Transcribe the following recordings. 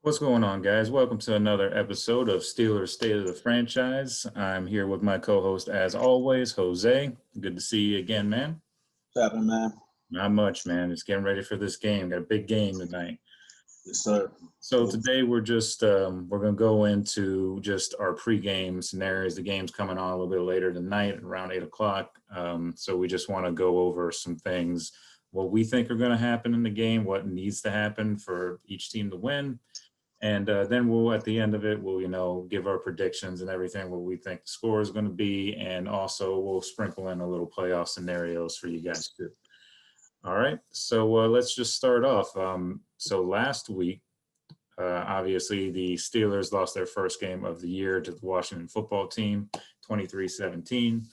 What's going on, guys? Welcome to another episode of Steelers State of the Franchise. I'm here with my co-host, as always, Jose. Good to see you again, man. What's happening, man? Not much, man. Just getting ready for this game. Got a big game tonight. Yes, sir. So today we're gonna go into just our pregame scenarios. The game's coming on a little bit later tonight, around 8 o'clock. So we just want to go over some things, what we think are going to happen in the game, what needs to happen for each team to win. And then we'll, at the end of it, we'll, give our predictions and everything, what we think the score is going to be. And also we'll sprinkle in a little playoff scenarios for you guys too. All right. So let's just start off. So last week, obviously the Steelers lost their first game of the year to the Washington football team, 23-17.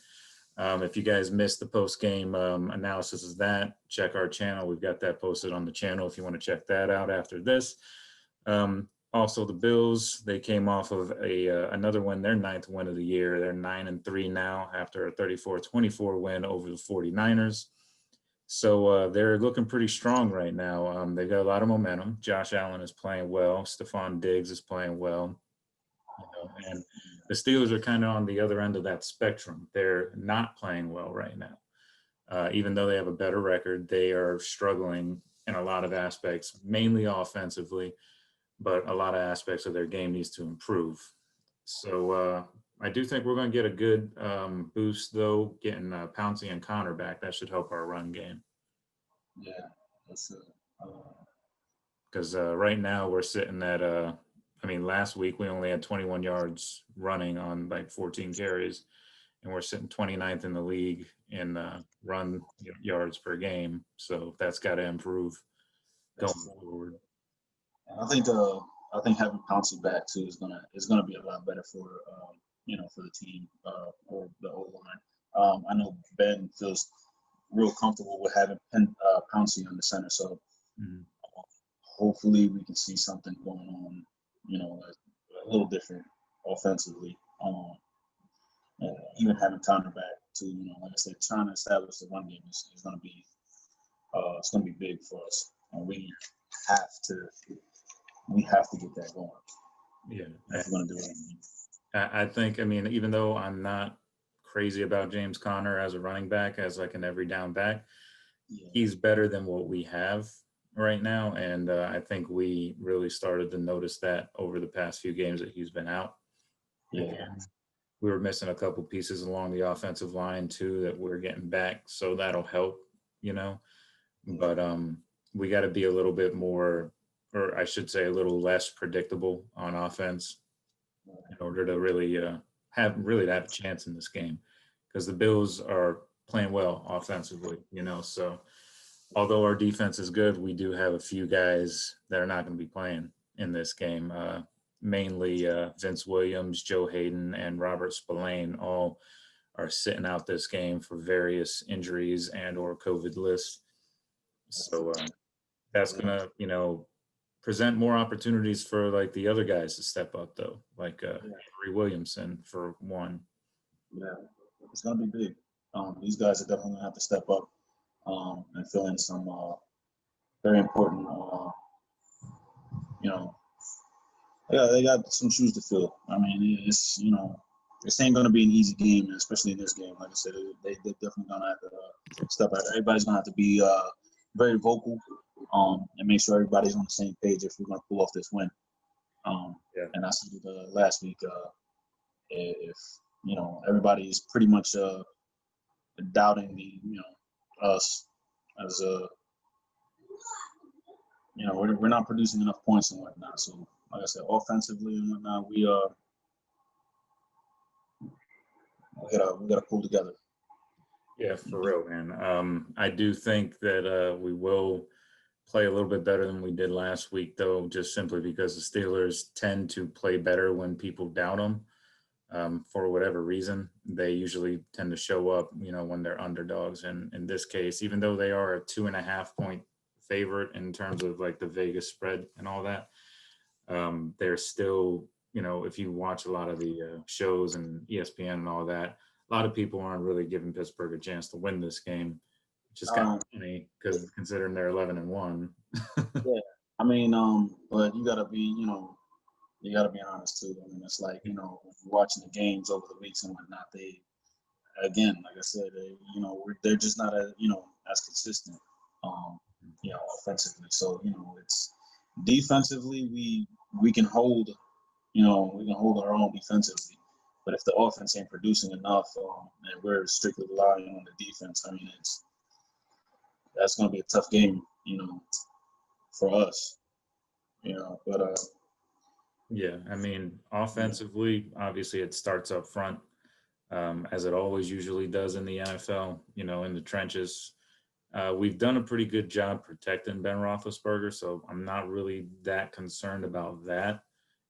If you guys missed the post-game analysis of that, check our channel. We've got that posted on the channel if you want to check that out after this. Also, the Bills, they came off of another win, their ninth win of the year. They're 9-3 now after a 34-24 win over the 49ers. So they're looking pretty strong right now. They've got a lot of momentum. Josh Allen is playing well. Stephon Diggs is playing well. And the Steelers are kind of on the other end of that spectrum. They're not playing well right now. Even though they have a better record, they are struggling in a lot of aspects, mainly offensively. But a lot of aspects of their game needs to improve. So I do think we're going to get a good boost, though, getting Pouncey and Connor back. That should help our run game. Yeah, that's it. Because right now we're sitting at, last week we only had 21 yards running on like 14 carries, and we're sitting 29th in the league in run yards per game. So that's got to improve going forward. And I think having Pouncey back too is gonna be a lot better for for the team or the O line. I know Ben feels real comfortable with having Pouncey on the center, so hopefully we can see something going on, a little different offensively. Even having Connor back too, like I said, trying to establish the run game is gonna be big for us, and we have to get that going. Yeah, if we're going to do it. I think, even though I'm not crazy about James Conner as a running back, as like an every down back, he's better than what we have right now. And I think we really started to notice that over the past few games that he's been out. Yeah. Again, we were missing a couple pieces along the offensive line too that we're getting back. So that'll help, but we got to be a little bit more, or I should say a little less predictable on offense in order to really have a chance in this game, because the Bills are playing well offensively, so although our defense is good, we do have a few guys that are not going to be playing in this game, mainly Vince Williams, Joe Hayden, and Robert Spillane all are sitting out this game for various injuries and or COVID lists. So that's going to, present more opportunities for like the other guys to step up, though, like Henry Williamson for one. Yeah, it's gonna be big. These guys are definitely gonna have to step up and fill in some very important. They got some shoes to fill. It's this ain't gonna be an easy game, especially in this game. Like I said, they're definitely gonna have to step out. Everybody's gonna have to be very vocal. And make sure everybody's on the same page if we're going to pull off this win. And I said last week, if everybody's pretty much doubting us as we're not producing enough points and whatnot. So like I said, offensively and whatnot, we gotta pull together. Yeah, for real, man. I do think that we will play a little bit better than we did last week, though, just simply because the Steelers tend to play better when people doubt them for whatever reason. They usually tend to show up, when they're underdogs. And in this case, even though they are a 2.5 point favorite in terms of like the Vegas spread and all that, they're still, if you watch a lot of the shows and ESPN and all that, a lot of people aren't really giving Pittsburgh a chance to win this game, which is kind of funny because considering they're 11-1. Yeah, like but you gotta be, you gotta be honest too. I mean, it's like, watching the games over the weeks and whatnot. They, again, like I said, they're just not as consistent, um, offensively. So it's defensively we can hold, we can hold our own defensively. But if the offense ain't producing enough, and we're strictly relying on the defense, I mean, that's going to be a tough game, for us, But Yeah, I mean, offensively, obviously it starts up front, as it always usually does in the NFL, in the trenches. We've done a pretty good job protecting Ben Roethlisberger, so I'm not really that concerned about that.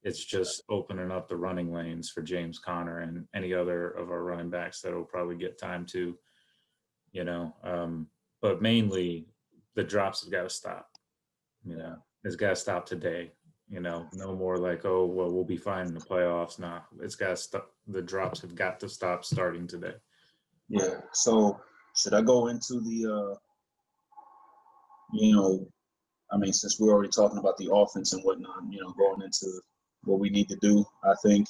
It's just opening up the running lanes for James Conner and any other of our running backs that will probably get time to, you know. But mainly the drops have got to stop. It's got to stop today. No more like, oh, well, we'll be fine in the playoffs. Nah, it's got to stop. The drops have got to stop starting today. yeah. So should I go into the, I mean, since we're already talking about the offense and whatnot, going into what we need to do, I think,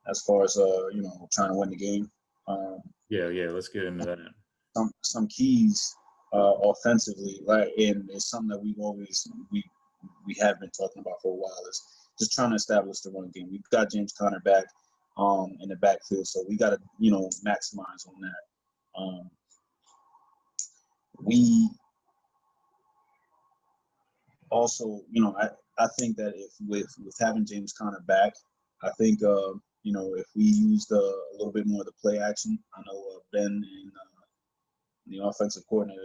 as far as trying to win the game. Yeah, let's get into that. Some keys offensively, and it's something that we have been talking about for a while, is just trying to establish the run game. We've got James Conner back in the backfield, so we got to maximize on that. We also, I think that if with having James Conner back, I think if we used a little bit more of the play action, I know Ben and the offensive coordinator,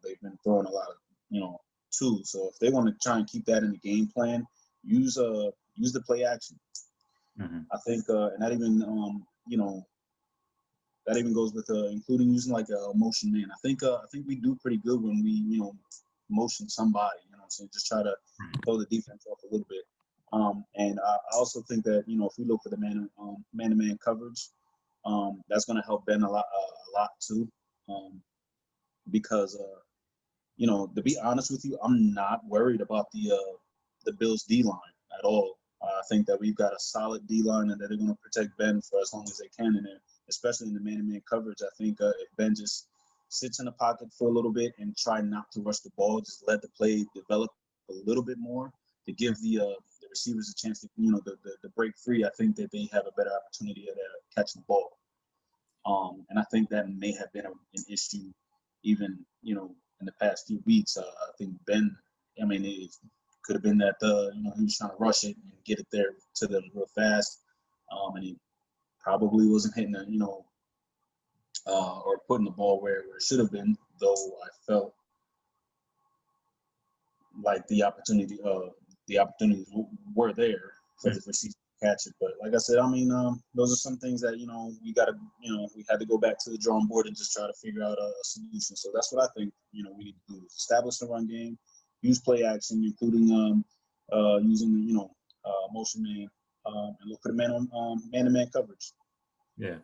they've been throwing a lot of tools. So if they want to try and keep that in the game plan, use the play action. Mm-hmm. I think, and that even that even goes with including using like a motion man. I think we do pretty good when we motion somebody. So just try to throw the defense off a little bit. And I also think that if we look for the man-to-man coverage, that's going to help Ben a lot too. Because to be honest with you, I'm not worried about the Bills D line at all. I think that we've got a solid D line and that they're going to protect Ben for as long as they can in there, especially in the man-to-man coverage. I think if Ben just sits in the pocket for a little bit and try not to rush the ball, just let the play develop a little bit more to give the receivers a chance to the break free. I think that they have a better opportunity at catching the ball. And I think that may have been an issue even in the past few weeks. I think Ben, I mean, it could have been that he was trying to rush it and get it there to them real fast, and he probably wasn't hitting or putting the ball where it should have been. Though I felt like the opportunities were there for the receiver to catch it. But like I said, I mean, those are some things that we got to we had to go back to the drawing board and just try to figure out a solution. So that's what I think we need to do: establish the run game, use play action, including using motion man, and look for the man-to-man coverage. Yeah.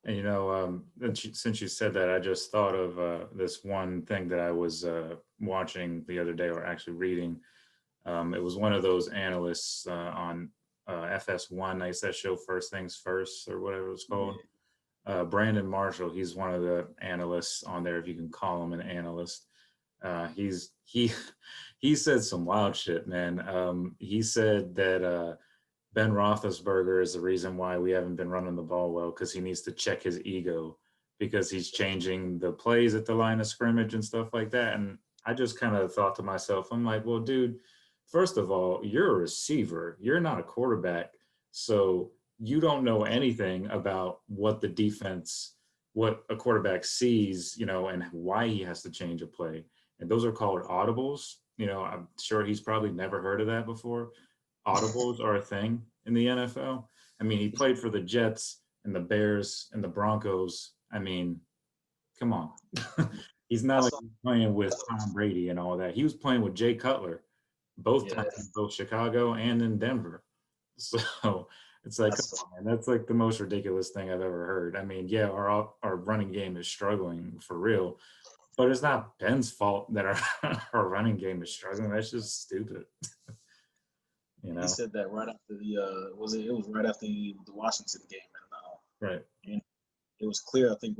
And since you said that, I just thought of this one thing that I was watching the other day, or actually reading. It was one of those analysts on FS1, I guess that show First Things First or whatever it's called. Brandon Marshall, he's one of the analysts on there, if you can call him an analyst. He said some wild shit, man. He said that Ben Roethlisberger is the reason why we haven't been running the ball well, because he needs to check his ego, because he's changing the plays at the line of scrimmage and stuff like that. And I just kind of thought to myself, I'm like, well, dude, first of all, you're a receiver. You're not a quarterback. So you don't know anything about what a quarterback sees, and why he has to change a play. And those are called audibles. I'm sure he's probably never heard of that before. Audibles are a thing in the NFL. I mean, he played for the Jets and the Bears and the Broncos. I mean, come on. He's not like playing with Tom Brady and all that. He was playing with Jay Cutler, both times in both Chicago and in Denver. So it's like, come on, man, that's like the most ridiculous thing I've ever heard. I mean, yeah, our running game is struggling for real, but it's not Ben's fault that our running game is struggling. That's just stupid. You know, he said that right after the it was right after the Washington game, and right? and it was clear. I think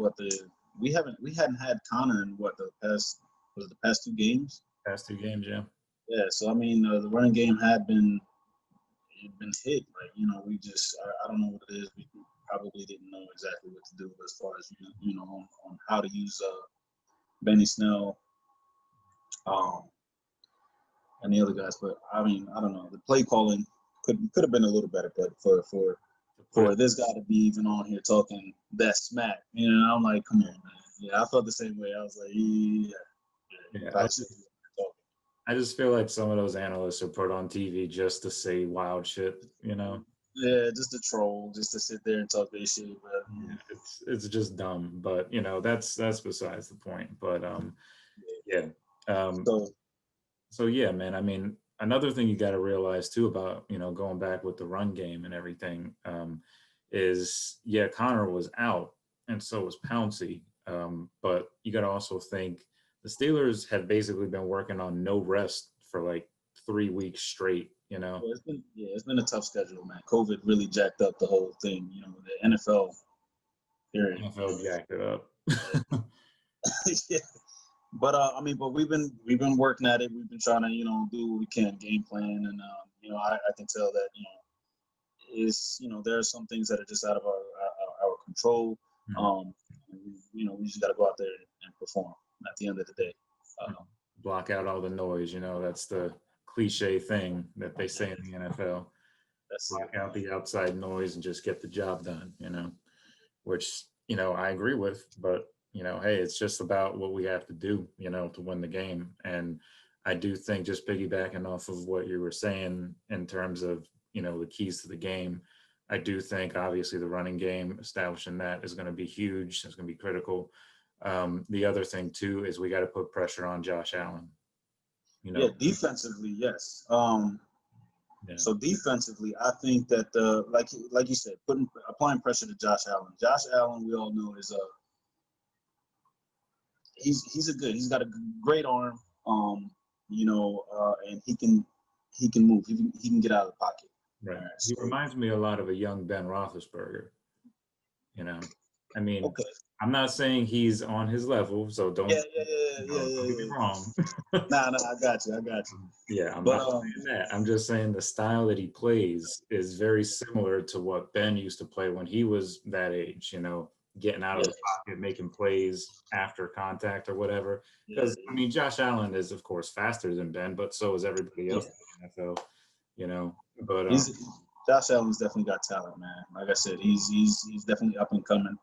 we hadn't had Connor in the past 2 games. Past 2 games, yeah. Yeah, so I mean the running game had been hit. Like we just I don't know what it is. We probably didn't know exactly what to do as far as on how to use Benny Snell, um, and the other guys. But I mean I don't know. The play calling could have been a little better, but for this guy to be even on here talking that smack, I'm like, come on, man. Yeah, I felt the same way. I was like, Yeah. I just feel like some of those analysts are put on TV just to say wild shit, Yeah, just to troll, just to sit there and talk their shit. But Yeah, it's just dumb, but that's besides the point. But yeah. Um, so so yeah, man. I mean, another thing you got to realize too about going back with the run game and everything is Connor was out, and so was Pouncey. But you got to also think the Steelers have basically been working on no rest for like 3 weeks straight. it's been a tough schedule, man. COVID really jacked up the whole thing. The NFL. Period. NFL jacked it up. Yeah. But I mean, but we've been working at it. We've been trying to do what we can, game plan, and I can tell that is there are some things that are just out of our control. Mhm. We just got to go out there and perform at the end of the day. Block out all the noise. That's the cliche thing that they say in the NFL. That's Block out the outside noise and just get the job done. Which I agree with, but hey, it's just about what we have to do, to win the game. And I do think, just piggybacking off of what you were saying in terms of the keys to the game, I do think obviously the running game, establishing that is going to be huge. It's going to be critical. The other thing too is we got to put pressure on Josh Allen. Yeah, defensively, yes. Yeah. So defensively, I think that like you said, applying pressure to Josh Allen. Josh Allen, we all know is he's got a great arm, and he can move. He can get out of the pocket. Right. He reminds me a lot of a young Ben Roethlisberger. I mean, okay. I'm not saying he's on his level, so don't get me wrong. Nah, I got you. Yeah, I'm not saying that. I'm just saying the style that he plays is very similar to what Ben used to play when he was that age, getting out of the pocket, making plays after contact or whatever. Because, I mean, Josh Allen is, of course, faster than Ben, but so is everybody else in the NFL, But Josh Allen's definitely got talent, man. Like I said, he's definitely up and coming.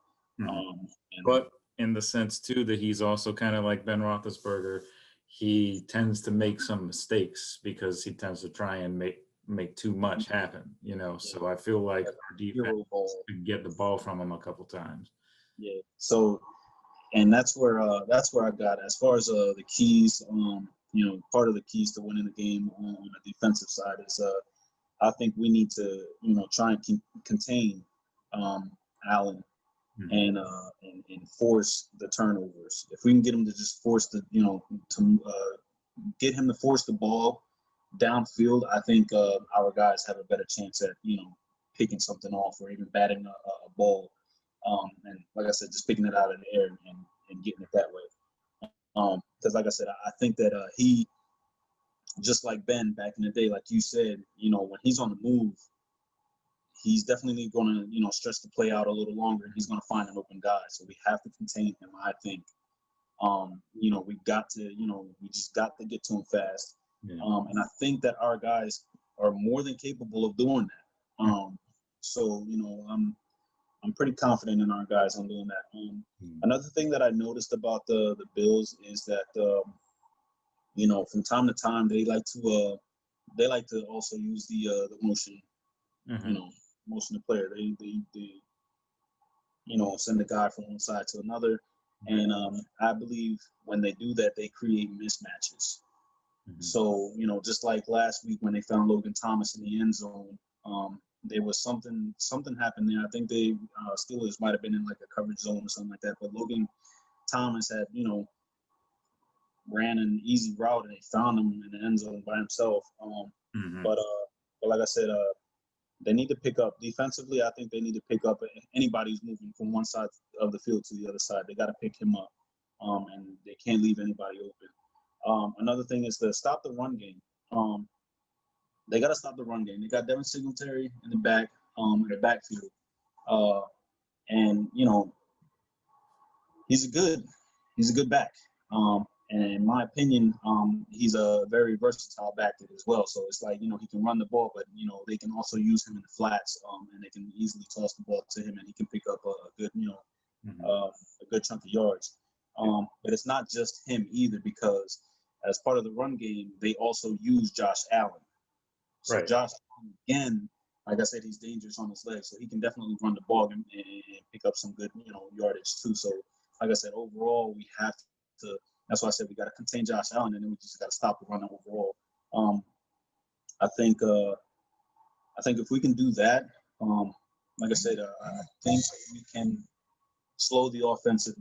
But in the sense, too, that he's also kind of like Ben Roethlisberger, he tends to make some mistakes because he tends to try and make too much happen, So I feel like our defense could get the ball from him a couple times. Yeah. So, and that's where I got as far as the keys. Part of the keys to winning the game on the defensive side is I think we need to try and contain Allen. And force the turnovers. If we can get him to just force get him to force the ball downfield, I think our guys have a better chance at picking something off or even batting a ball. And like I said, just picking it out of the air and getting it that way. Because like I said, I think that he, just like Ben back in the day, like you said, when he's on the move, he's definitely going to, stretch the play out a little longer, and he's going to find an open guy. So we have to contain him, I think. We got to, we just got to get to him fast. Yeah. And I think that our guys are more than capable of doing that. So, I'm pretty confident in our guys on doing that. Another thing that I noticed about the Bills is that, from time to time they like to also use the motion, motion the player. They send the guy from one side to another. And I believe when they do that, they create mismatches. So, just like last week when they found Logan Thomas in the end zone, there was something happened there. I think they Steelers might have been in like a coverage zone or something like that. But Logan Thomas had, ran an easy route and they found him in the end zone by himself. But like I said, they need to pick up defensively. I think they need to pick up anybody who's moving from one side of the field to the other side. They got to pick him up, and they can't leave anybody open. Another thing is to stop the run game. They got to stop the run game. They got Devin Singletary in the backfield, and he's a good back. And in my opinion, he's a very versatile back as well. So it's like, he can run the ball, but, they can also use him in the flats, and they can easily toss the ball to him, and he can pick up a good, a good chunk of yards. But it's not just him either, because as part of the run game, they also use Josh Allen. So Right. Josh Allen, again, like I said, he's dangerous on his legs, so he can definitely run the ball and pick up some good, yardage too. So like I said, overall, we have to. That's why I said we got to contain Josh Allen, and then we just got to stop the run overall. I think if we can do that, like I said, I think we can slow the offensive,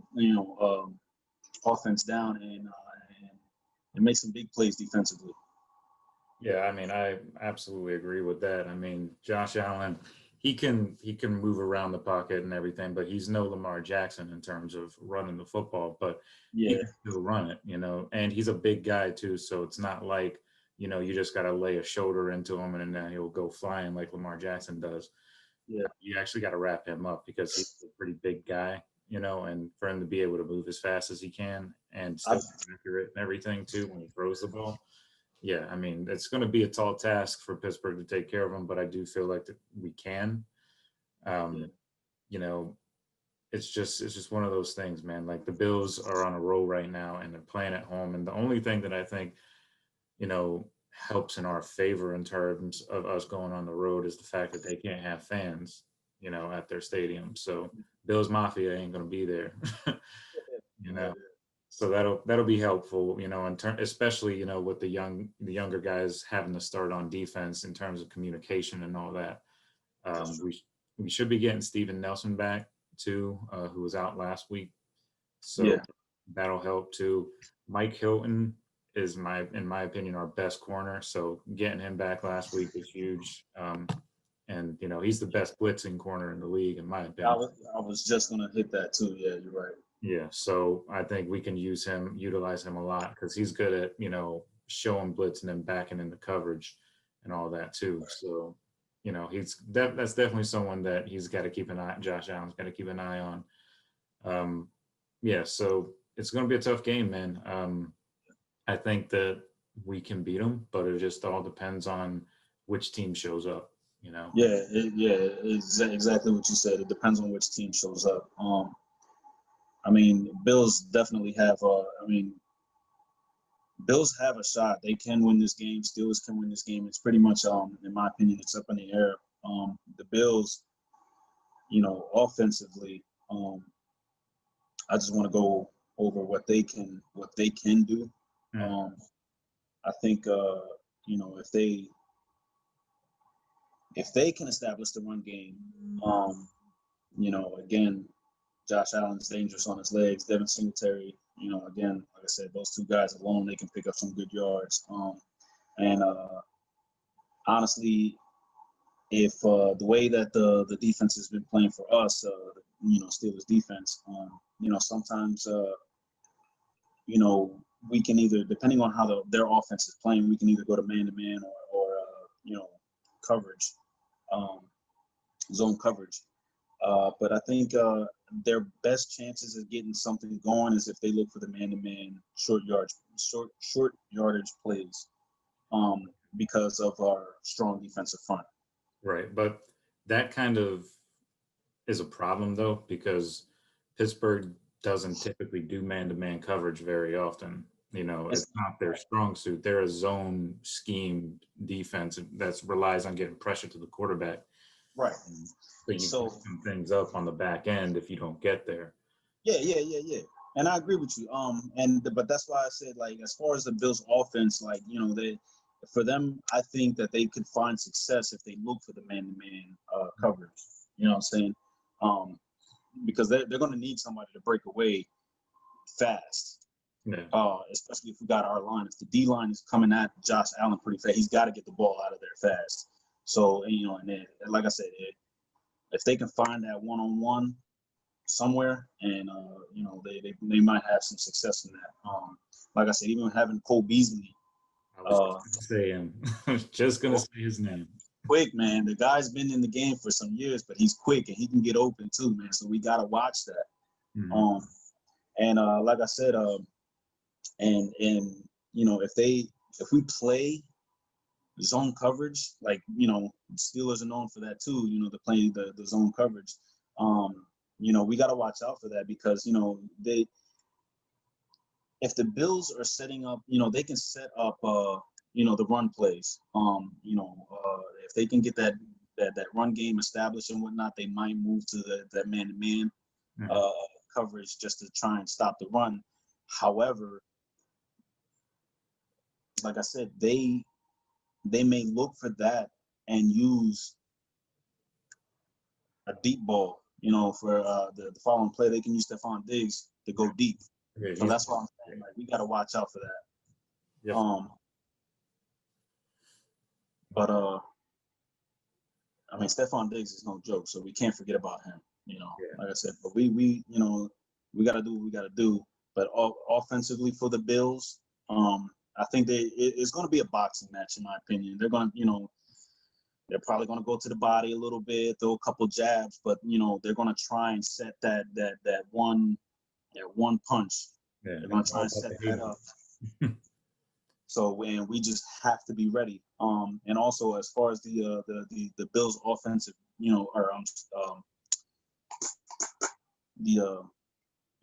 offense down and make some big plays defensively. Yeah, I mean, I absolutely agree with that. I mean, Josh Allen, he can move around the pocket and everything, but he's no Lamar Jackson in terms of running the football, but he Yeah, can still run it, and he's a big guy too, so it's not like, you just got to lay a shoulder into him and then he'll go flying like Lamar Jackson does. yeah, You actually got to wrap him up because he's a pretty big guy, and for him to be able to move as fast as he can and still be accurate and everything too when he throws the ball. Yeah, I mean, it's going to be a tall task for Pittsburgh to take care of him, but I do feel like that we can. yeah. You know, it's just one of those things, man. Like the Bills are on a roll right now and they're playing at home, and the only thing that I think, helps in our favor in terms of us going on the road is the fact that they can't have fans, at their stadium. So Bills Mafia ain't going to be there, you know. So that'll be helpful, in turn, especially, with the younger guys having to start on defense in terms of communication and all that. We should be getting Steven Nelson back too, who was out last week. So Yeah. that'll help too. Mike Hilton is in my opinion, our best corner. So getting him back last week was huge. And he's the best blitzing corner in the league, in my opinion. I was just gonna hit that too. Yeah, you're right. Yeah, so I think we can utilize him a lot because he's good at, showing blitz and then backing into coverage and all that too. So, that's definitely someone that he's got to keep an eye. Josh Allen's got to keep an eye on. Yeah, so it's going to be a tough game, man. I think that we can beat them, but it just all depends on which team shows up. Yeah, exactly what you said. It depends on which team shows up. I mean, Bills definitely have. Bills have a shot. They can win this game. Steelers can win this game. It's pretty much, in my opinion, it's up in the air. The Bills, offensively, I just want to go over what they can do. I think, if they can establish the run game, again, Josh Allen's dangerous on his legs. Devin Singletary, again, like I said, those two guys alone, they can pick up some good yards. And honestly, if the way that the defense has been playing for us, Steelers defense, sometimes, we can either, depending on how their offense is playing, we can either go to man-to-man or coverage, zone coverage. But I think their best chances of getting something going is if they look for the man-to-man short yardage plays, because of our strong defensive front. Right, but that kind of is a problem though, because Pittsburgh doesn't typically do man-to-man coverage very often. It's not their strong suit. They're a zone scheme defense that relies on getting pressure to the quarterback. Right. So you pick some things up on the back end if you don't get there. Yeah. And I agree with you. But that's why I said, like, as far as the Bills' offense, like, for them, I think that they could find success if they look for the man-to-man coverage. You know what I'm saying? Because they're going to need somebody to break away fast. Yeah. Especially if we got our line. If the D line is coming at Josh Allen pretty fast, he's got to get the ball out of there fast. So, and then, like I said, if they can find that one-on-one somewhere, and they might have some success in that. Like I said, even having Cole Beasley, I was going to say him. I was just going to say his name. quick, man. The guy's been in the game for some years, but he's quick and he can get open too, man. So we gotta watch that. Mm-hmm. And like I said, and if we play zone coverage, like Steelers are known for that too. They're playing the zone coverage. We gotta watch out for that because if the Bills are setting up, they can set up the run plays. If they can get that run game established and whatnot, they might move to that man-to-man coverage just to try and stop the run. However, like I said, they may look for that and use a deep ball, for the following play. They can use Stephon Diggs to go deep. Yeah, So that's why I'm saying, like, we got to watch out for that. Yep. But I mean, Stephon Diggs is no joke, so we can't forget about him. Like I said, but we got to do what we got to do. But offensively for the Bills, I think it's going to be a boxing match in my opinion. They're going to, they're probably going to go to the body a little bit, throw a couple jabs, but they're going to try and set that one punch. Yeah, they're going to try and set that up. So, and we just have to be ready. And also as far as the Bills offensive,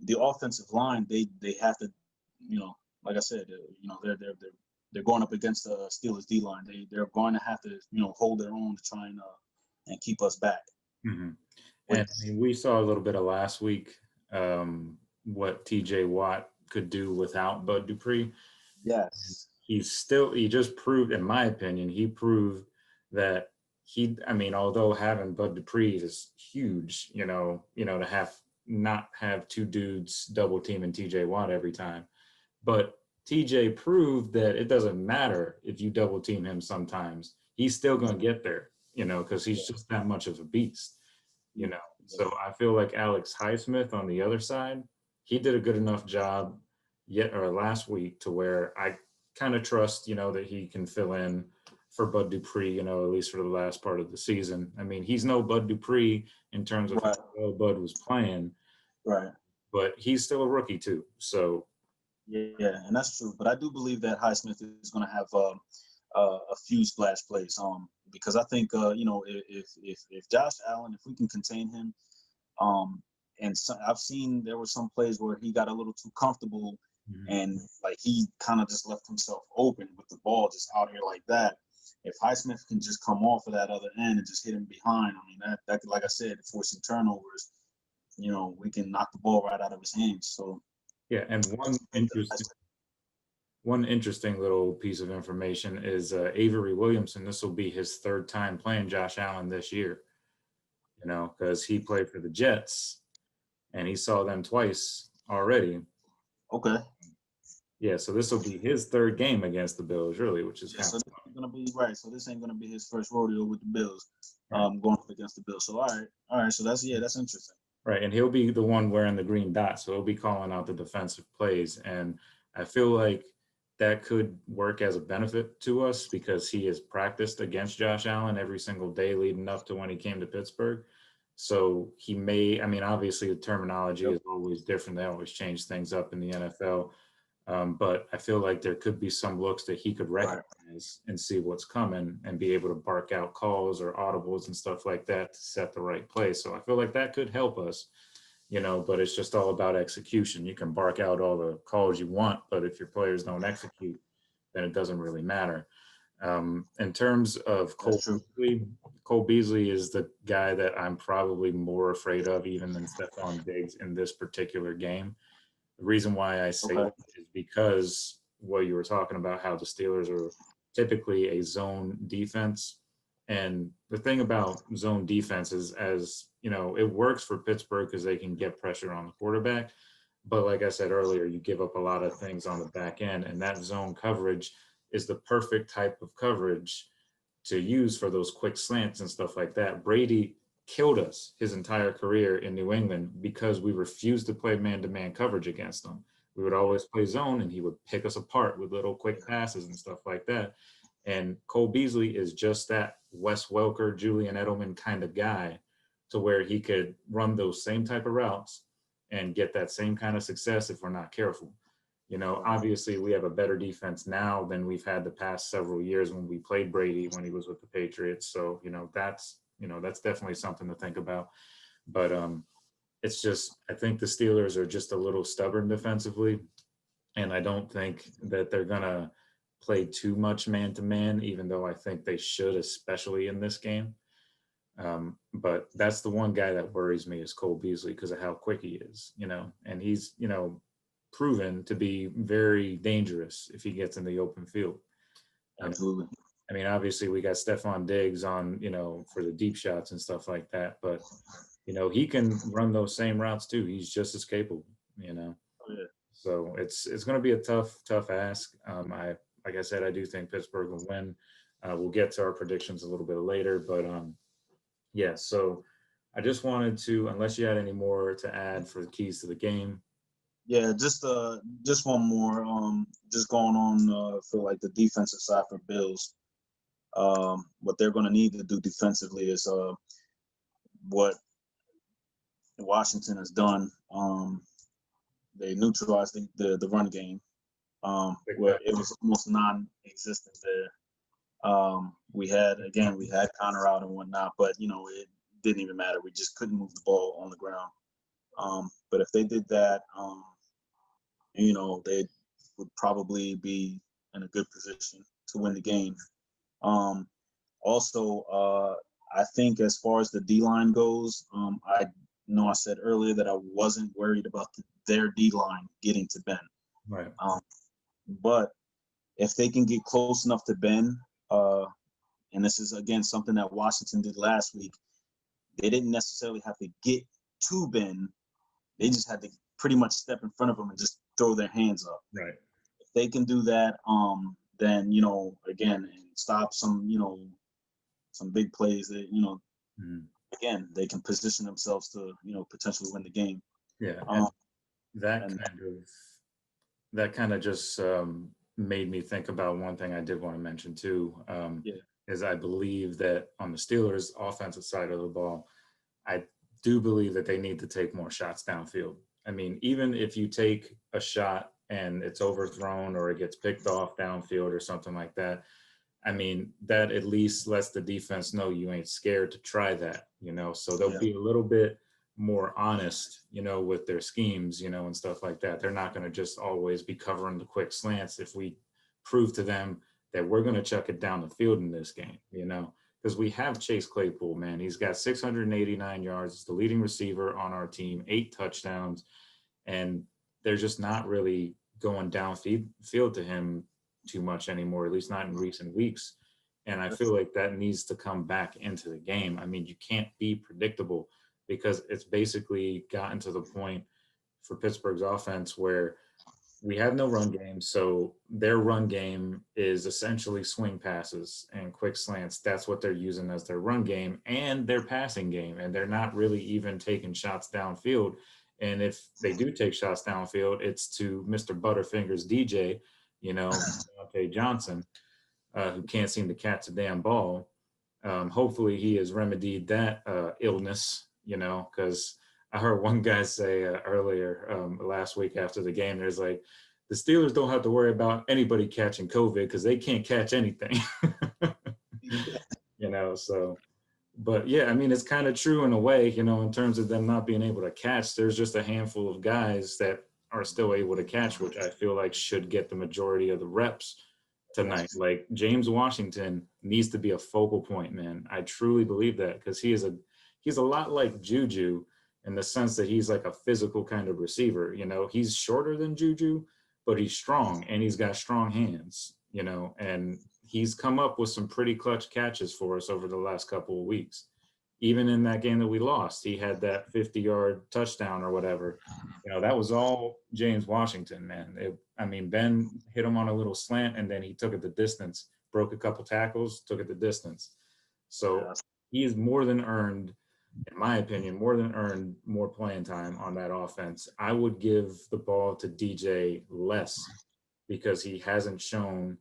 the offensive line, they have to, like I said, they're going up against the Steelers D line. They're going to have to, hold their own to try and keep us back. Mm-hmm. And I mean, we saw a little bit of last week what TJ Watt could do without Bud Dupree. Yes. He just proved, in my opinion, he proved that although having Bud Dupree is huge, to not have two dudes double teaming TJ Watt every time. But TJ proved that it doesn't matter if you double team him sometimes. He's still going to get there, because he's just that much of a beast, So I feel like Alex Highsmith on the other side, he did a good enough job last week to where I kind of trust, that he can fill in for Bud Dupree, at least for the last part of the season. I mean, he's no Bud Dupree in terms of how well Bud was playing. Right. But he's still a rookie too. So yeah, and that's true. But I do believe that Highsmith is going to have a few splash plays. Because I think if Josh Allen, if we can contain him, and I've seen there were some plays where he got a little too comfortable, and like he kind of just left himself open with the ball just out here like that. If Highsmith can just come off of that other end and just hit him behind, I mean that like I said, forcing turnovers, we can knock the ball right out of his hands. So yeah, and one interesting little piece of information is Avery Williamson. This will be his third time playing Josh Allen this year, because he played for the Jets and he saw them twice already. Okay. Yeah, so this will be his third game against the Bills, really, which is so gonna be right. So this ain't gonna be his first rodeo with the Bills, going up against the Bills. So all right. So that's interesting. Right, and he'll be the one wearing the green dot, so he'll be calling out the defensive plays, and I feel like that could work as a benefit to us because he has practiced against Josh Allen every single day leading up to when he came to Pittsburgh. So he may, obviously the terminology is always different. They always change things up in the NFL. But I feel like there could be some looks that he could recognize and see what's coming and be able to bark out calls or audibles and stuff like that to set the right play. So I feel like that could help us, but it's just all about execution. You can bark out all the calls you want, but if your players don't execute, then it doesn't really matter. In terms of Cole Beasley is the guy that I'm probably more afraid of even than Stephon Diggs in this particular game. The reason why I say that is because what you were talking about, how the Steelers are typically a zone defense. And the thing about zone defense is, it works for Pittsburgh because they can get pressure on the quarterback. But like I said earlier, you give up a lot of things on the back end, and that zone coverage is the perfect type of coverage to use for those quick slants and stuff like that. Brady killed us his entire career in New England because we refused to play man-to-man coverage against him. We would always play zone, and he would pick us apart with little quick passes and stuff like that. And Cole Beasley is just that Wes Welker, Julian Edelman kind of guy, to where he could run those same type of routes and get that same kind of success if we're not careful. Obviously we have a better defense now than we've had the past several years when we played Brady when he was with the Patriots. So, that's definitely something to think about. But it's just, I think the Steelers are just a little stubborn defensively. And I don't think that they're going to play too much man-to-man, even though I think they should, especially in this game. But that's the one guy that worries me is Cole Beasley because of how quick he is, and he's, proven to be very dangerous if he gets in the open field. Absolutely. I mean, obviously we got Stephon Diggs on, for the deep shots and stuff like that, but, he can run those same routes too. He's just as capable, Oh, yeah. So it's going to be a tough ask. Like I said, I do think Pittsburgh will win. We'll get to our predictions a little bit later, but yeah, so I just wanted to, unless you had any more to add for the keys to the game. Yeah, just one more. Just going on for like the defensive side for Bills. What they're going to need to do defensively is what Washington has done. They neutralized the run game, where it was almost non-existent there. We had Connor out and whatnot, but it didn't even matter. We just couldn't move the ball on the ground. But if they did that, they would probably be in a good position to win the game. Also, I think as far as the D-line goes, I know I said earlier that I wasn't worried about their D-line getting to Ben. Right. But if they can get close enough to Ben, and this is, again, something that Washington did last week, they didn't necessarily have to get to Ben. They just had to pretty much step in front of him and just throw their hands up. Right. If they can do that, then, again, and stop some big plays that, again, they can position themselves to, potentially win the game. Yeah. That kind of just made me think about one thing I did want to mention too. Is I believe that on the Steelers' offensive side of the ball, I do believe that they need to take more shots downfield. I mean, even if you take a shot and it's overthrown or it gets picked off downfield or something like that, I mean, that at least lets the defense know you ain't scared to try that, so they'll be a little bit more honest, with their schemes, and stuff like that. They're not going to just always be covering the quick slants if we prove to them that we're going to chuck it down the field in this game, because we have Chase Claypool, man. He's got 689 yards. He's the leading receiver on our team, 8 touchdowns, and they're just not really going downfield to him too much anymore, at least not in recent weeks. And I feel like that needs to come back into the game. I mean, you can't be predictable because it's basically gotten to the point for Pittsburgh's offense where we have no run game. So their run game is essentially swing passes and quick slants. That's what they're using as their run game and their passing game. And they're not really even taking shots downfield. And if they do take shots downfield, it's to Mr. Butterfingers DJ, Deontay Johnson, who can't seem to catch a damn ball. Hopefully he has remedied that illness, because I heard one guy say earlier last week after the game, there's like, the Steelers don't have to worry about anybody catching COVID because they can't catch anything, so. But yeah, I mean, it's kind of true in a way, in terms of them not being able to catch. There's just a handful of guys that are still able to catch, which I feel like should get the majority of the reps tonight. Like James Washington needs to be a focal point, man. I truly believe that because he's a lot like Juju in the sense that he's like a physical kind of receiver. He's shorter than Juju, but he's strong and he's got strong hands, and he's come up with some pretty clutch catches for us over the last couple of weeks. Even in that game that we lost, he had that 50-yard touchdown or whatever. That was all James Washington, man. Ben hit him on a little slant and then he took it the distance broke a couple tackles, took it the distance. So Yeah. he is more than earned, in my opinion, more than earned more playing time on that offense. I would give the ball to DJ less because he hasn't shown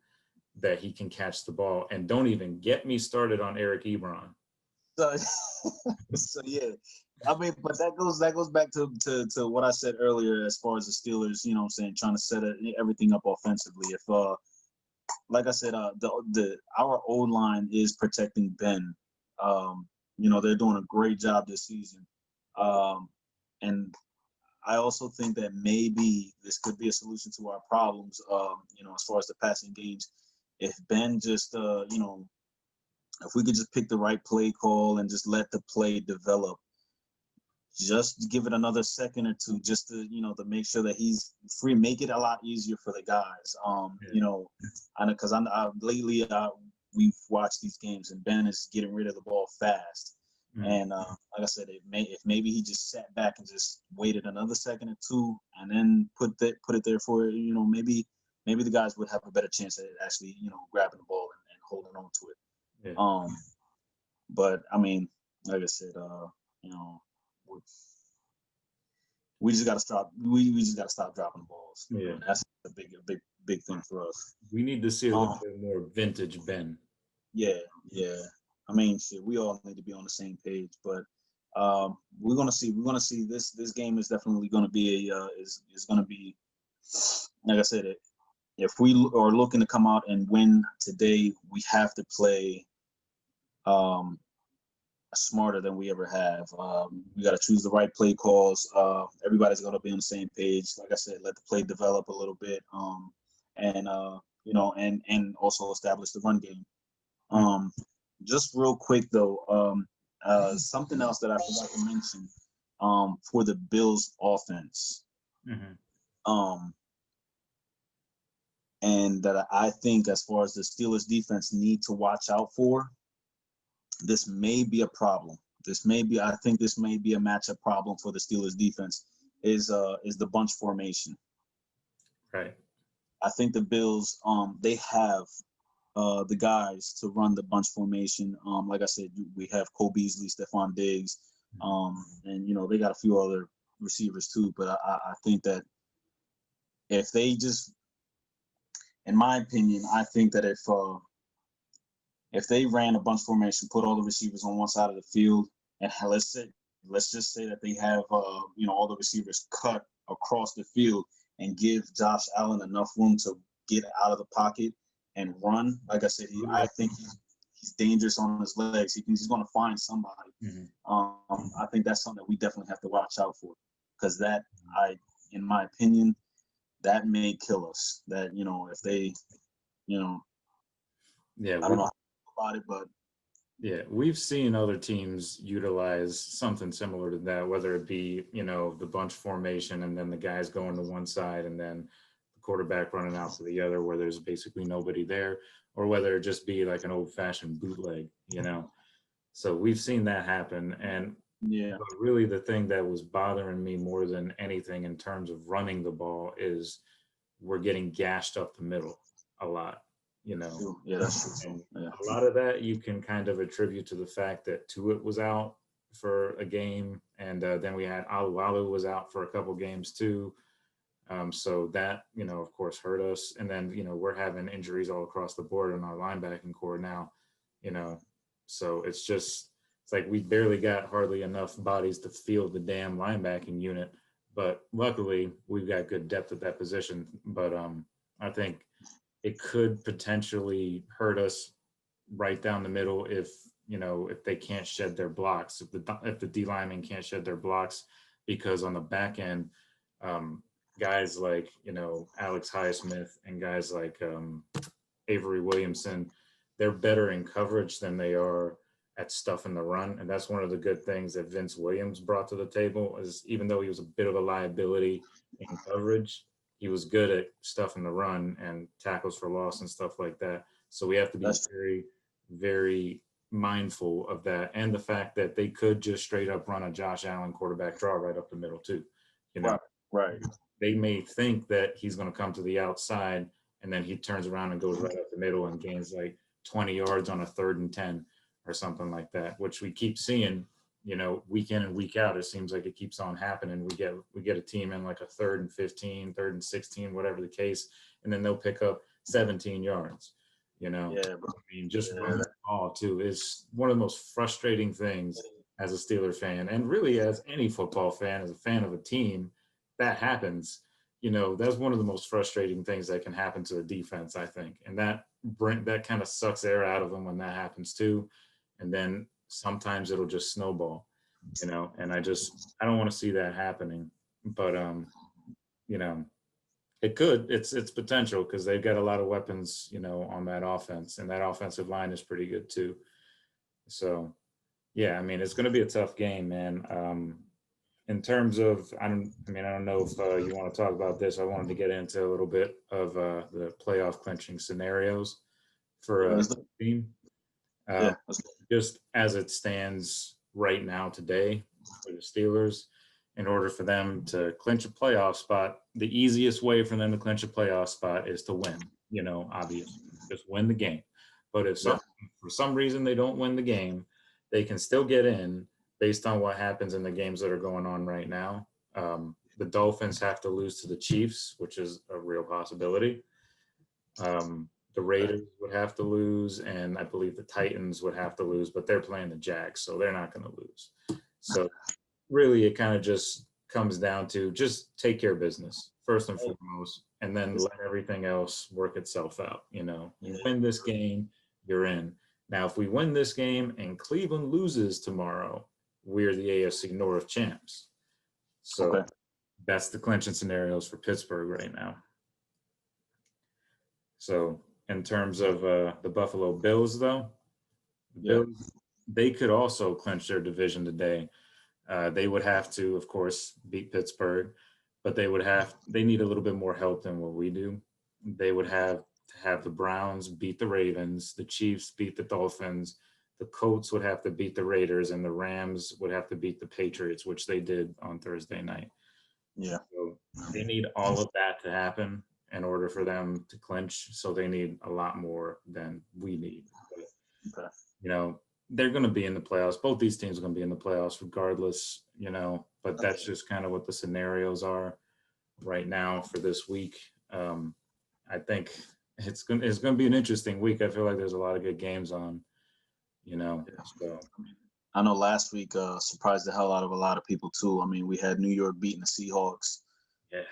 that he can catch the ball. And don't even get me started on Eric Ebron. So, so yeah, I mean, but that goes back to what I said earlier as far as the Steelers, you know what I'm saying, trying to set everything up offensively. If like I said, our O line is protecting Ben. You know, they're doing a great job this season. And I also think that maybe this could be a solution to our problems, you know, as far as the passing games. If Ben just you know, if we could just pick the right play call and just let the play develop, just give it another second or two, just to, you know, to make sure that he's free, make it a lot easier for the guys. You know, I know because lately we've watched these games and Ben is getting rid of the ball fast. And like I said, if maybe he just sat back and just waited another second or two and then put it there for, you know, maybe the guys would have a better chance at actually, you know, grabbing the ball and holding on to it. Yeah. But I mean, like I said, you know, we just gotta stop. We just gotta stop dropping balls. Yeah. And that's a big thing for us. We need to see a little bit more vintage Ben. Yeah. I mean, shit, we all need to be on the same page. But we're gonna see. This game is definitely gonna be is gonna be, like I said, if we are looking to come out and win today, we have to play smarter than we ever have. We got to choose the right play calls. Everybody's got to be on the same page. Like I said, let the play develop a little bit, and you know, and also establish the run game. Just real quick though, something else that I forgot to mention for the Bills offense, and that I think as far as the Steelers defense need to watch out for. This may be a problem. I think this may be a matchup problem for the Steelers defense is the bunch formation. Right. I think the Bills, they have the guys to run the bunch formation. Like I said, we have Cole Beasley, Stephon Diggs, and you know, they got a few other receivers too. But I think that if they just, in my opinion, I think that if they ran a bunch formation, put all the receivers on one side of the field, and let's just say that they have you know, all the receivers cut across the field and give Josh Allen enough room to get out of the pocket and run. Like I said, I think he's dangerous on his legs. He's going to find somebody. I think that's something that we definitely have to watch out for, because that, in my opinion, that may kill us. That, you know, if they, you know, yeah, I don't know about it, but yeah, we've seen other teams utilize something similar to that, whether it be, you know, the bunch formation and then the guys going to one side and then the quarterback running out to the other where there's basically nobody there, or whether it just be like an old-fashioned bootleg, you know. So we've seen that happen. And yeah, but really the thing that was bothering me more than anything in terms of running the ball is we're getting gashed up the middle a lot. You know, yeah, that's true. Yeah. A lot of that you can kind of attribute to the fact that Tuitt was out for a game, and then we had Alualu was out for a couple games too. So that, you know, of course, hurt us. And then, you know, we're having injuries all across the board in our linebacking core now, you know. So it's like we barely got hardly enough bodies to field the damn linebacking unit. But luckily, we've got good depth at that position. But I think it could potentially hurt us right down the middle if, you know, if they can't shed their blocks, if the D linemen can't shed their blocks, because on the back end, guys like, you know, Alex Highsmith and guys like Avery Williamson, they're better in coverage than they are at stuffing the run. And that's one of the good things that Vince Williams brought to the table, is even though he was a bit of a liability in coverage, he was good at stuffing the run and tackles for loss and stuff like that. So we have to be very, very mindful of that. And the fact that they could just straight up run a Josh Allen quarterback draw right up the middle too. You know, Right. They may think that he's going to come to the outside and then he turns around and goes right up the middle and gains like 20 yards on a 3rd and 10 or something like that, which we keep seeing, week in and week out. It seems like it keeps on happening. We get a team in like a 3rd and 15, 3rd and 16, whatever the case, and then they'll pick up 17 yards. Yeah, bro. I mean, just running the ball too is one of the most frustrating things as a Steeler fan, and really as any football fan, as a fan of a team, that happens. That's one of the most frustrating things that can happen to a defense, I think, and that kind of sucks air out of them when that happens too, and then sometimes it'll just snowball, and I don't want to see that happening, but it could. It's potential because they've got a lot of weapons, on that offense, and that offensive line is pretty good too. So, yeah, I mean, it's going to be a tough game, man. In terms of, I don't know if you want to talk about this. I wanted to get into a little bit of the playoff clinching scenarios for the team. Just as it stands right now today for the Steelers, in order for them to clinch a playoff spot, the easiest way for them to clinch a playoff spot is to win, obviously, just win the game. But if for some reason they don't win the game, they can still get in based on what happens in the games that are going on right now. The Dolphins have to lose to the Chiefs, which is a real possibility. The Raiders would have to lose, and I believe the Titans would have to lose, but they're playing the Jags, so they're not going to lose. So really, it kind of just comes down to just take care of business first and foremost, and then let everything else work itself out. You win this game, you're in. Now, if we win this game and Cleveland loses tomorrow, we're the AFC North champs. So that's the clinching scenarios for Pittsburgh right now. So in terms of the Buffalo Bills, though, Bills, they could also clinch their division today. They would have to, of course, beat Pittsburgh, but they need a little bit more help than what we do. They would have to have the Browns beat the Ravens, the Chiefs beat the Dolphins, the Colts would have to beat the Raiders, and the Rams would have to beat the Patriots, which they did on Thursday night. Yeah. So they need all of that to happen in order for them to clinch. So they need a lot more than we need. But, they're going to be in the playoffs. Both these teams are going to be in the playoffs regardless, but that's just kind of what the scenarios are right now for this week. I think it's going to be an interesting week. I feel like there's a lot of good games on, so. I know last week surprised the hell out of a lot of people too. I mean, we had New York beating the Seahawks. Yeah.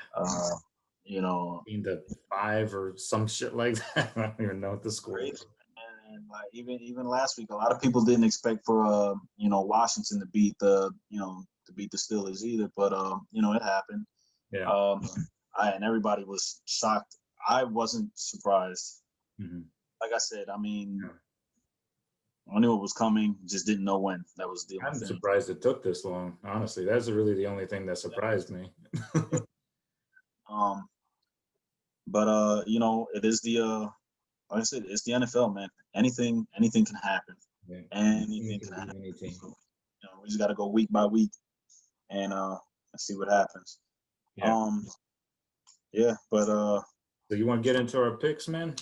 In the 5 or some shit like that. I don't even know what the score is. And like even last week, a lot of people didn't expect for Washington to beat the Steelers either, but it happened. Yeah. And everybody was shocked. I wasn't surprised. Mm-hmm. Like I said, I mean, I knew it was coming, just didn't know when. That was the only thing. I'm surprised it took this long. Honestly, that's really the only thing that surprised me. But it is the like I said, it's the NFL, man. Anything can happen. Yeah. Anything can happen. So, we just got to go week by week and see what happens. Yeah. But so you want to get into our picks, man?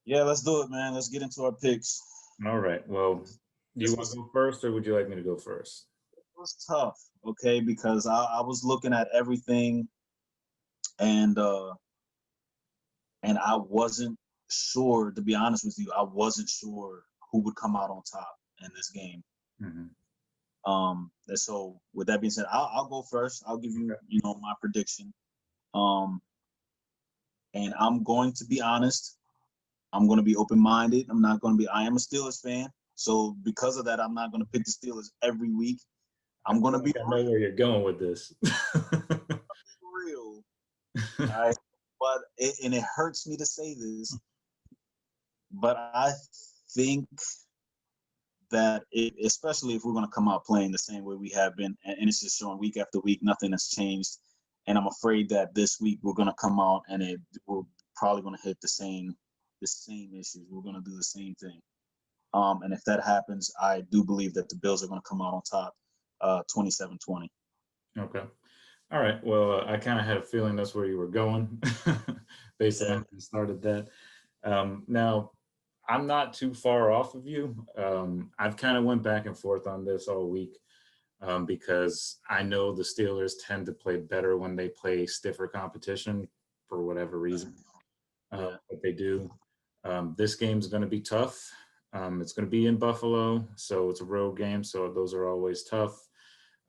Yeah, let's do it, man. Let's get into our picks. All right. Well, do you want to go first, or would you like me to go first? It was tough, okay, because I was looking at everything, and I wasn't sure, to be honest with you. I wasn't sure who would come out on top in this game. Mm-hmm. And so with that being said, I'll go first. I'll give you, my prediction. And I'm going to be honest. I'm going to be open-minded. I am a Steelers fan. So because of that, I'm not going to pick the Steelers every week. I'm going to be I know where you're going with this. real. All right. But it hurts me to say this, but I think that especially if we're going to come out playing the same way we have been, and it's just showing week after week, nothing has changed. And I'm afraid that this week we're going to come out and we're probably going to hit the same issues. We're going to do the same thing. And if that happens, I do believe that the Bills are going to come out on top 27-20. Okay. All right. Well, I kind of had a feeling that's where you were going based on how you started that. Now, I'm not too far off of you. I've kind of went back and forth on this all week because I know the Steelers tend to play better when they play stiffer competition for whatever reason. Yeah. But they do. This game's going to be tough. It's going to be in Buffalo, so it's a road game, so those are always tough.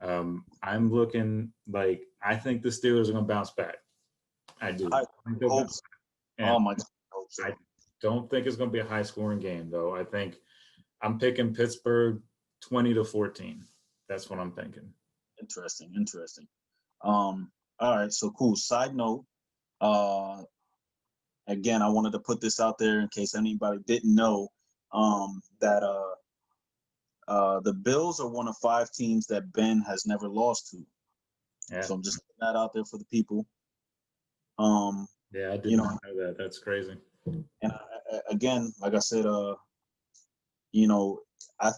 I'm looking like I think the Steelers are going to bounce back. I do. I think they'll hope bounce so. back. Oh And my God, I hope so. I don't think it's going to be a high-scoring game, though. I think I'm picking Pittsburgh 20-14. That's what I'm thinking. Interesting. All right, so cool. Side note, uh, again, I wanted to put this out there in case anybody didn't know, that the Bills are one of 5 teams that Ben has never lost to. Yeah. So I'm just putting that out there for the people. Yeah, I did You know, not know that. That's crazy. and again, like I said, I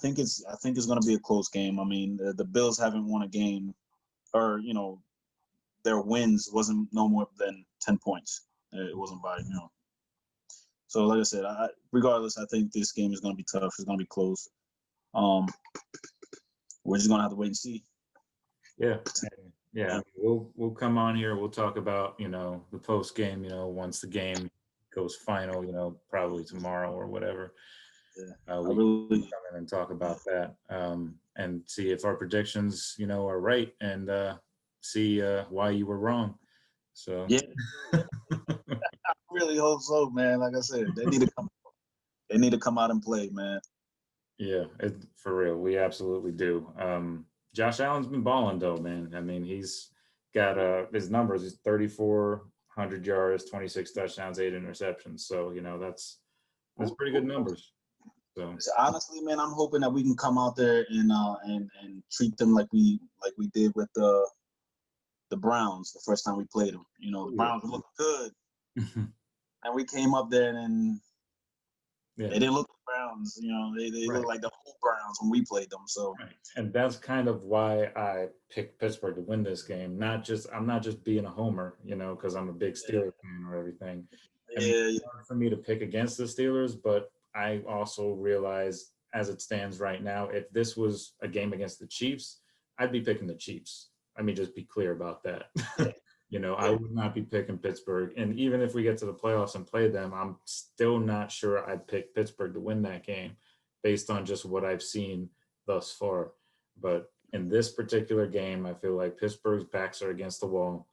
think it's going to be a close game. I mean, the Bills haven't won a game, or their wins wasn't no more than 10 points. It wasn't by. So like I said, regardless, I think this game is going to be tough. It's going to be close. We're just going to have to wait and see. Yeah. Yeah. We'll come on here. We'll talk about, the post game, once the game goes final, probably tomorrow or whatever. Yeah. We can come in and talk about that and see if our predictions, are right, and see why you were wrong. So yeah, I really hope so, man. Like I said, they need to come. They need to come out and play, man. Yeah, for real. We absolutely do. Josh Allen's been balling though, man. I mean, he's got his numbers. He's 3,400 yards, 26 touchdowns, 8 interceptions. So that's pretty good numbers. So honestly, man, I'm hoping that we can come out there and treat them like we did with the Browns the first time we played them. The Browns looked good, and we came up there and they didn't look like Browns. They looked like the old Browns when we played them. So, and that's kind of why I picked Pittsburgh to win this game. I'm not just being a homer, because I'm a big Steelers fan or everything. I mean, it's hard for me to pick against the Steelers, but I also realize, as it stands right now, if this was a game against the Chiefs, I'd be picking the Chiefs. Let me just be clear about that. I would not be picking Pittsburgh. And even if we get to the playoffs and play them, I'm still not sure I'd pick Pittsburgh to win that game based on just what I've seen thus far. But in this particular game, I feel like Pittsburgh's backs are against the wall.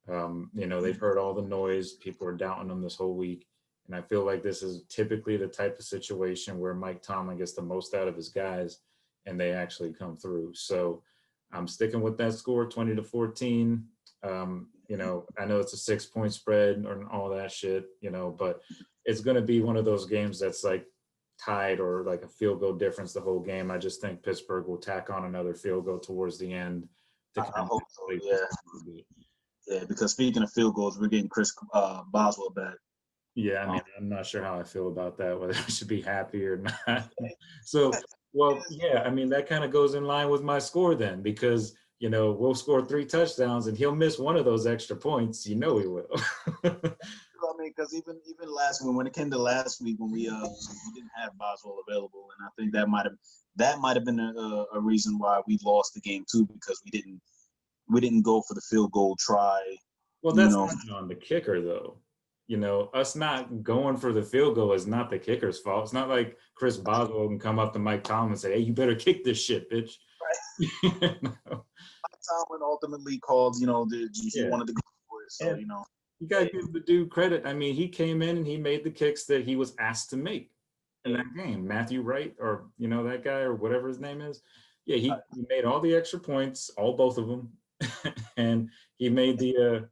They've heard all the noise. People are doubting them this whole week. And I feel like this is typically the type of situation where Mike Tomlin gets the most out of his guys and they actually come through. So I'm sticking with that score, 20-14. I know it's a 6-point spread or all that shit, but it's going to be one of those games that's like tied or like a field goal difference the whole game. I just think Pittsburgh will tack on another field goal towards the end. I hope so, yeah. Yeah, because speaking of field goals, we're getting Chris Boswell back. Yeah, I mean, I'm not sure how I feel about that, whether I should be happy or not. So, well, yeah, I mean, that kind of goes in line with my score then, because, we'll score 3 touchdowns and he'll miss one of those extra points. He will. I mean, because even last week, when it came to last week, when we didn't have Boswell available, and I think that might have been a reason why we lost the game too, because we didn't go for the field goal try. Well, that's not on the kicker though. Us not going for the field goal is not the kicker's fault. It's not like Chris Boswell can come up to Mike Tomlin and say, "Hey, you better kick this shit, bitch." Right. Mike Tomlin ultimately called, he wanted to go for it. So, you got to give the dude credit. I mean, he came in and he made the kicks that he was asked to make in that game. Matthew Wright, or, that guy or whatever his name is. Yeah, he made all the extra points, both of them. And he made the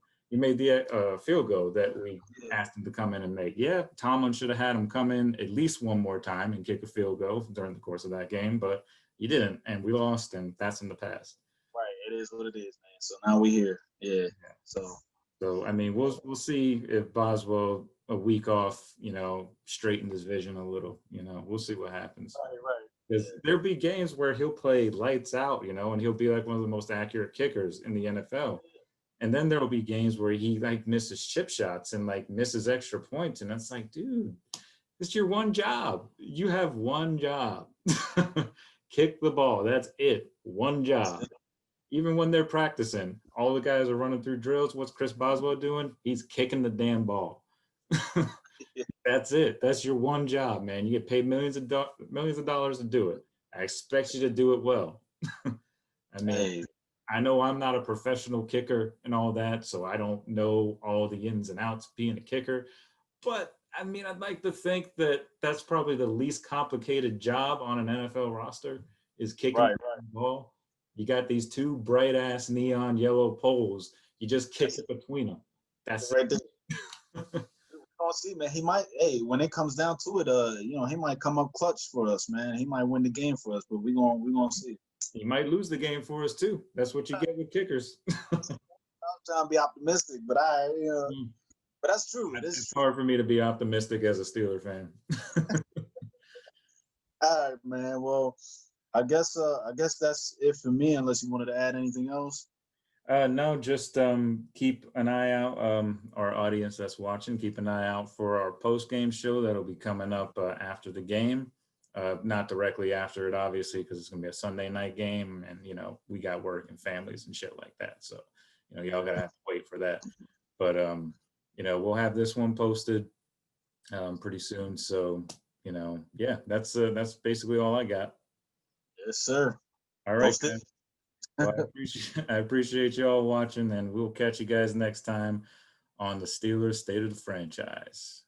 field goal that we asked him to come in and make. Yeah, Tomlin should have had him come in at least one more time and kick a field goal during the course of that game, but he didn't, and we lost, and that's in the past. Right, it is what it is, man. So now we're here. Yeah. So I mean, we'll see if Boswell, a week off, straightened his vision a little. We'll see what happens. Right. Because there'll be games where he'll play lights out, and he'll be like one of the most accurate kickers in the NFL. And then there'll be games where he like misses chip shots and like misses extra points. And it's like, dude, It's your one job. You have one job. Kick the ball. That's it. One job. Even when they're practicing, all the guys are running through drills. What's Chris Boswell doing? He's kicking the damn ball. That's it. That's your one job, man. You get paid millions of dollars to do it. I expect you to do it well. I mean, Hey, I know I'm not a professional kicker and all that, so I don't know all the ins and outs of being a kicker. But I mean, I'd like to think that that's probably the least complicated job on an NFL roster is kicking right, the ball. You got these two bright ass neon yellow poles. You just kick that's it between them. That's right there. Gonna see, man. He might. Hey, when it comes down to it, he might come up clutch for us, man. He might win the game for us, but we gonna see. He might lose the game for us too. That's what you get with kickers. I'm trying to be optimistic, but but that's true. It is It's true. hard for me to be optimistic as a Steeler fan. All right, man. Well, I guess that's it for me. Unless you wanted to add anything else. No, just keep an eye out. Our audience that's watching, keep an eye out for our post game show that'll be coming up after the game. Not directly after it, obviously, because it's gonna be a Sunday night game, and we got work and families and shit like that. So, y'all gotta have to wait for that. But we'll have this one posted pretty soon. So, yeah, that's basically all I got. Yes, sir. All right, Post it. guys. Well, I appreciate you all watching, and we'll catch you guys next time on the Steelers State of the Franchise.